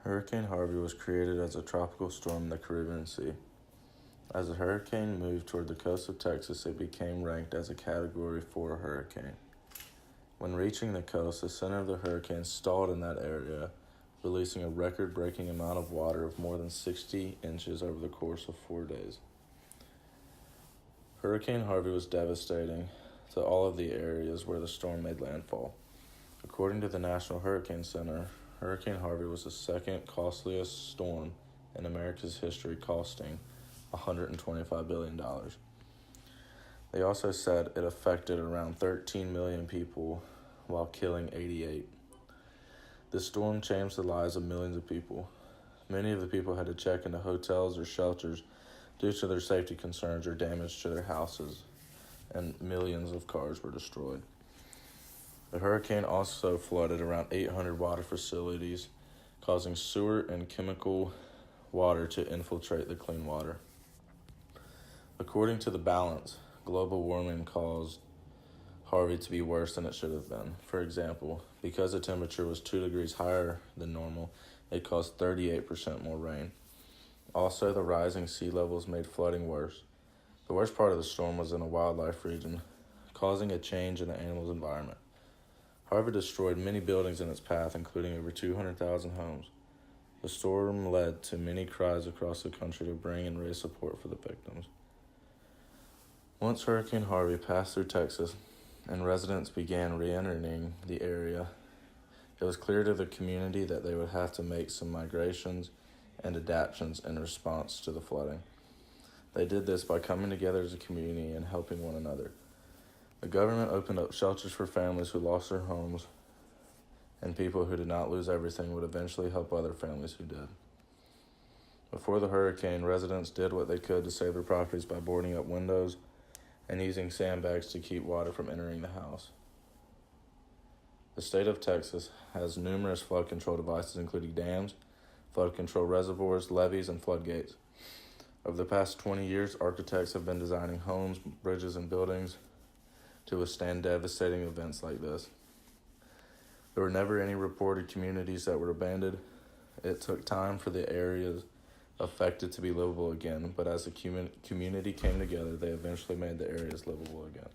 Hurricane Harvey was created as a tropical storm in the Caribbean Sea. As the hurricane moved toward the coast of Texas, it became ranked as a Category 4 hurricane. When reaching the coast, the center of the hurricane stalled in that area, releasing a record-breaking amount of water of more than 60 inches over the course of 4 days. Hurricane Harvey was devastating to all of the areas where the storm made landfall. According to the National Hurricane Center, Hurricane Harvey was the second costliest storm in America's history, costing $125 billion. They also said it affected around 13 million people while killing 88. This storm changed the lives of millions of people. Many of the people had to check into hotels or shelters due to their safety concerns or damage to their houses, and millions of cars were destroyed. The hurricane also flooded around 800 water facilities, causing sewer and chemical water to infiltrate the clean water. According to The Balance, global warming caused Harvey to be worse than it should have been. For example, because the temperature was 2 degrees higher than normal, it caused 38% more rain. Also, the rising sea levels made flooding worse. The worst part of the storm was in a wildlife region, causing a change in the animal's environment. Harvey destroyed many buildings in its path, including over 200,000 homes. The storm led to many cries across the country to bring and raise support for the victims. Once Hurricane Harvey passed through Texas and residents began re-entering the area, it was clear to the community that they would have to make some migrations and adaptations in response to the flooding. They did this by coming together as a community and helping one another. The government opened up shelters for families who lost their homes, and people who did not lose everything would eventually help other families who did. Before the hurricane, residents did what they could to save their properties by boarding up windows and using sandbags to keep water from entering the house. The state of Texas has numerous flood control devices, including dams, flood control reservoirs, levees, and floodgates. Over the past 20 years, architects have been designing homes, bridges, and buildings to withstand devastating events like this. There were never any reported communities that were abandoned. It took time for the areas affected to be livable again, but as the community came together, they eventually made the areas livable again.